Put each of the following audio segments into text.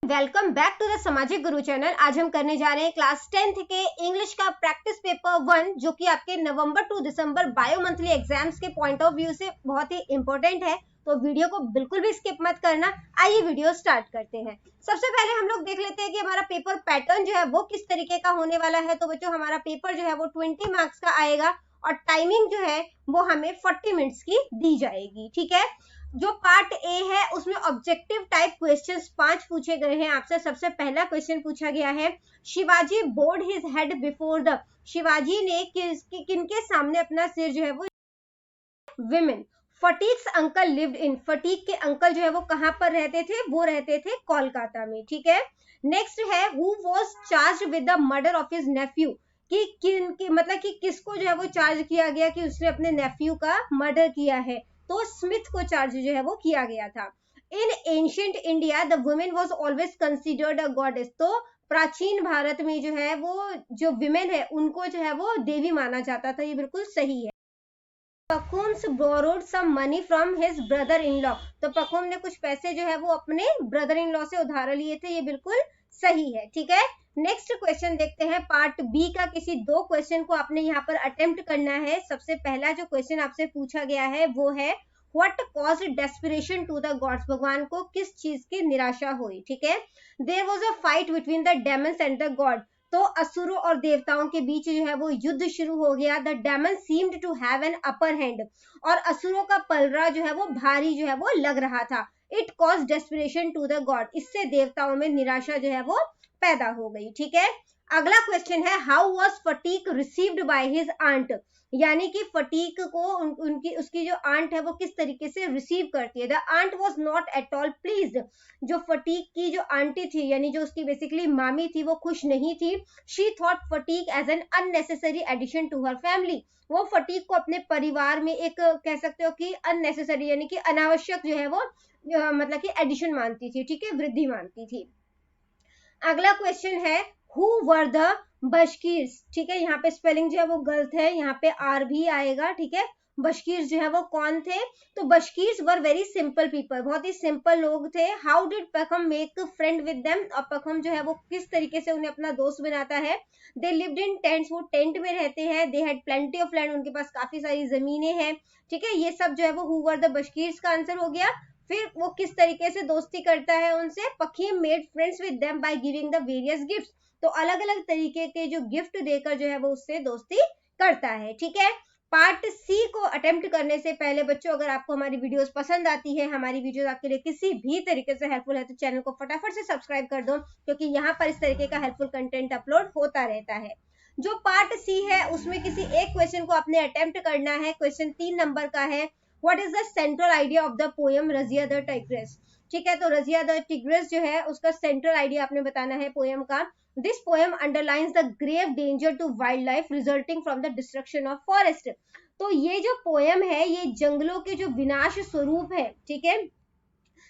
Welcome back to the सामाजिक गुरु channel. आज हम करने जा रहे हैं क्लास 10th के इंग्लिश का प्रैक्टिस पेपर 1, जो कि आपके नवंबर टू दिसंबर बायो मंथली एग्जाम्स के पॉइंट ऑफ व्यू से बहुत ही इंपॉर्टेंट है। तो वीडियो को बिल्कुल भी स्किप मत करना। आइए वीडियो स्टार्ट करते हैं। सबसे पहले हम लोग देख लेते हैं कि हमारा पेपर पैटर्न जो है वो किस तरीके का होने वाला है। तो बच्चों, हमारा पेपर जो है वो 20 मार्क्स का आएगा और टाइमिंग जो है वो हमें 40 मिनट्स की दी जाएगी। ठीक है। जो पार्ट ए है उसमें ऑब्जेक्टिव टाइप क्वेश्चंस 5 पूछे गए हैं आपसे। सबसे पहला क्वेश्चन पूछा गया है, Shivaji bowed his head before the. Shivaji ने किनके सामने अपना सिर जो है वो, women. Phatik's uncle lived in. Phatik के अंकल जो है वो कहां पर रहते थे? वो रहते थे कोलकाता में। ठीक है। नेक्स्ट है, who was charged with the murder of his Neiphiu. कि मतलब कि किसको जो है वो चार्ज किया गया कि उसने अपने नेफ्यू का मर्डर किया है? तो स्मिथ को चार्ज जो है वो किया गया था। इन ancient India the women was always considered a goddess. तो प्राचीन भारत में जो है वो जो विमेन है उनको जो है वो देवी माना जाता था। ये बिल्कुल सही है। Pahom's borrowed some money from his brother in law. तो पखुम ने कुछ पैसे जो है वो अपने ब्रदर इन लॉ से उधार लिए थे। ये बिल्कुल सही है। ठीक है। नेक्स्ट क्वेश्चन देखते हैं, पार्ट बी का। किसी 2 क्वेश्चन को आपने यहाँ पर अटेम्प्ट करना है। सबसे पहला जो क्वेश्चन आपसे पूछा गया है वो है, what caused desperation to the gods. भगवान को किस चीज की निराशा हुई? ठीक है। There was a fight between the demons and the god. तो असुरों और देवताओं के बीच जो है वो युद्ध शुरू हो गया। The demon seemed to have an upper hand. और असुरों का पलड़ा जो है वो भारी जो है वो लग रहा था। It cause desperation to the god. इससे देवताओं में निराशा जो है वो पैदा हो गई। ठीक है। अगला क्वेश्चन है, how was Phatik received by his aunt. यानी कि फटीक को उनकी उसकी जो आंट है वो किस तरीके से रिसीव करती है? The aunt was not at all pleased. जो फटीक की जो आंटी थी, यानी जो उसकी बेसिकली मामी थी, वो खुश नहीं थी। She thought Phatik as an unnecessary addition to her family. वो फटीक को अपने परिवार में एक, कह सकते हो कि अननेसेसरी यानी कि अनावश्यक जो है वो मतलब कि एडिशन मानती थी। ठीक है, वृद्धि मानती थी। अगला क्वेश्चन है, हु वर द बशकीर्स। ठीक है, यहाँ पे स्पेलिंग जो है वो गलत है, यहाँ पे आर भी आएगा। ठीक है। बशकीर्स जो है वो कौन थे? तो Bashkirs were very simple people. बहुत ही सिंपल लोग थे। How did Pahom make friend with them. और पखम जो है वो किस तरीके से उन्हें अपना दोस्त बनाता है? They lived in tents. वो टेंट में रहते हैं। They had plenty of land. उनके पास काफी सारी जमीनें हैं। ठीक है। ये सब जो है वो हु वर द बशकीर्स का आंसर हो गया। फिर वो किस तरीके से दोस्ती करता है उनसे? Pahom made friends with them by giving the various gifts. तो अलग अलग तरीके के जो गिफ्ट देकर जो है वो उससे दोस्ती करता है। ठीक है। पार्ट सी को अटेम्प्ट करने से पहले बच्चों, अगर आपको हमारी वीडियोस पसंद आती है, हमारी वीडियोस आपके लिए किसी भी तरीके से हेल्पफुल है, तो चैनल को फटाफट से सब्सक्राइब कर दो, क्योंकि यहाँ पर इस तरीके का हेल्पफुल कंटेंट अपलोड होता रहता है। जो पार्ट सी है उसमें किसी एक क्वेश्चन को आपने अटेम्प्ट करना है। क्वेश्चन 3 नंबर का है, what is the central idea of the poem Razia the tigress. ठीक है। तो रजिया द टिग्रेस जो है उसका सेंट्रल आइडिया आपने बताना है पोएम का। This poem underlines the grave danger to wild life resulting from the destruction of forest. तो ये जो पोएम है ये जंगलों के जो विनाश स्वरूप है, ठीक है,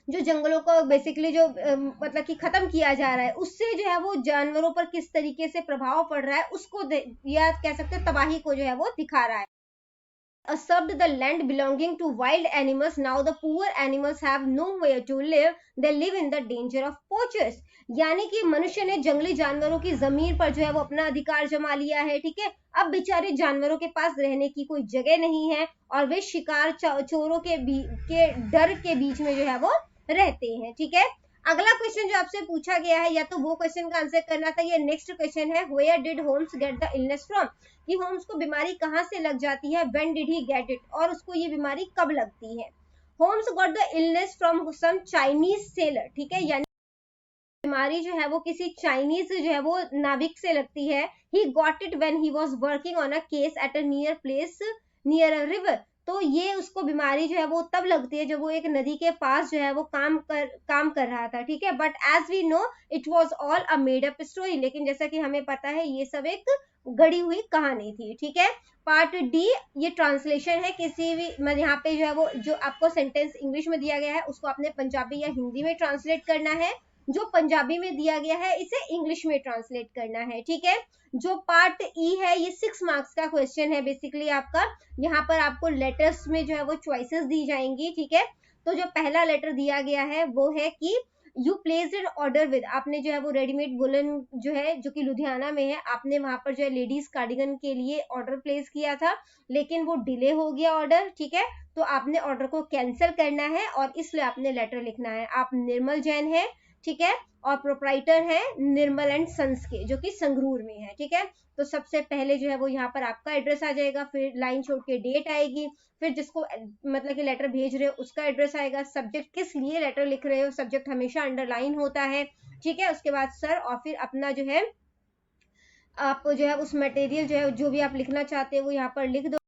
जो जंगलों को बेसिकली जो मतलब कि खत्म किया जा रहा है, उससे जो है वो जानवरों पर किस तरीके से प्रभाव पड़ रहा है उसको, या कह सकते हैं तबाही को जो है वो दिखा रहा है। Usurped the land belonging to wild animals. Now the poor animals have nowhere to live. They live in the danger of poachers. यानी कि मनुष्य ने जंगली जानवरों की जमीन पर जो है वो अपना अधिकार जमा लिया है। ठीक है। अब बेचारे जानवरों के पास रहने की कोई जगह नहीं है और वे शिकार चोरों के डर के बीच में जो है वो रहते हैं। ठीक है। अगला क्वेश्चन जो आपसे पूछा गया है, या तो वो क्वेश्चन का आंसर करना था। ये नेक्स्ट क्वेश्चन है, where did Holmes get the illness from. कि होम्स को बीमारी कहाँ से लग जाती है? When did he get it. और उसको ये बीमारी कब लगती है? Holmes got the illness from some Chinese sailor. ठीक है। यानी बीमारी जो है वो किसी चाइनीज जो है वो नाविक से लगती है। He got it when he was working on a case at a near place near a river. तो ये उसको बीमारी जो है वो तब लगती है जब वो एक नदी के पास जो है वो काम कर रहा था। ठीक है। But as we know it was all a made up story. लेकिन जैसा कि हमें पता है ये सब एक गढ़ी हुई कहानी थी। ठीक है। पार्ट डी, ये ट्रांसलेशन है किसी भी, मतलब यहाँ पे जो है वो जो आपको सेंटेंस इंग्लिश में दिया गया है उसको आपने पंजाबी या हिंदी में ट्रांसलेट करना है। जो पंजाबी में दिया गया है इसे इंग्लिश में ट्रांसलेट करना है। ठीक है। जो पार्ट ई है ये 6 मार्क्स का क्वेश्चन है बेसिकली आपका। यहाँ पर आपको लेटर्स में जो है वो चॉइसेस दी जाएंगी। ठीक है। तो जो पहला लेटर दिया गया है वो है कि you placed an order with, आपने जो है वो रेडीमेड वुलन जो है जो कि लुधियाना में है, आपने वहां पर जो है लेडीज कार्डिगन के लिए ऑर्डर प्लेस किया था, लेकिन वो डिले हो गया ऑर्डर, ठीक है, तो आपने ऑर्डर को कैंसिल करना है और इसलिए आपने लेटर लिखना है। आप निर्मल जैन है, ठीक है, और प्रोप्राइटर है निर्मल एंड सन्स के, जो कि संगरूर में है, ठीक है। तो सबसे पहले जो है वो यहाँ पर आपका एड्रेस आ जाएगा, फिर लाइन छोड़ के डेट आएगी, फिर जिसको मतलब कि लेटर भेज रहे हो उसका एड्रेस आएगा, सब्जेक्ट किस लिए लेटर लिख रहे हो, सब्जेक्ट हमेशा अंडरलाइन होता है, ठीक है। उसके बाद सर, और फिर अपना जो है आप जो है उस मटेरियल जो है जो भी आप लिखना चाहते हैं वो यहाँ पर लिख दो,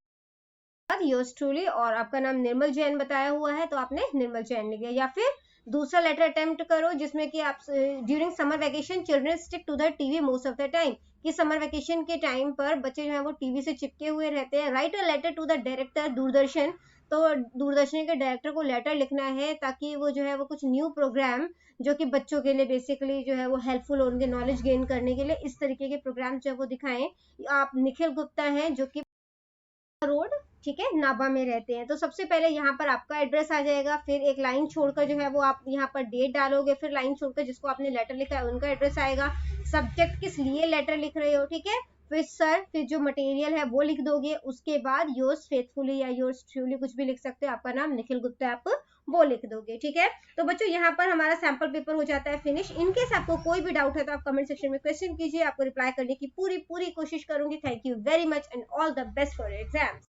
योर्स ट्रूली, और आपका नाम निर्मल जैन बताया हुआ है तो आपने निर्मल जैन लिख दिया। या फिर दूसरा लेटर अटेम्प्ट करो जिसमें कि आप during summer vacation children stick to the TV most of the time, कि समर वैकेशन के टाइम पर बच्चे जो है वो टीवी से चिपके हुए रहते हैं। Write a letter to the director Doordarshan, तो दूरदर्शन के डायरेक्टर को लेटर लिखना है ताकि वो जो है वो कुछ न्यू प्रोग्राम जो कि बच्चों के लिए बेसिकली जो है वो हेल्पफुल हो, उनके नॉलेज गेन करने के लिए, इस तरीके के प्रोग्राम जो है वो दिखाएं। आप निखिल गुप्ता हैं जो कि रोड, ठीक है, नाभा में रहते हैं। तो सबसे पहले यहाँ पर आपका एड्रेस आ जाएगा, फिर एक लाइन छोड़कर जो है वो आप यहाँ पर डेट डालोगे, फिर लाइन छोड़कर जिसको आपने लेटर लिखा है उनका एड्रेस आएगा, सब्जेक्ट किस लिए लेटर लिख रहे हो, ठीक है, फिर सर, फिर जो मटेरियल है वो लिख दोगे, उसके बाद योर्स फेथफुली या योर्स ट्रूली कुछ भी लिख सकते हो, आपका नाम निखिल गुप्ता आप वो लिख दोगे, ठीक है। तो बच्चों यहाँ पर हमारा सैंपल पेपर हो जाता है फिनिश। इनकेस आपको कोई भी डाउट है तो आप कमेंट सेक्शन में क्वेश्चन कीजिए, आपको रिप्लाई करने की पूरी कोशिश करूंगी। Thank you very much and all the best for your exams.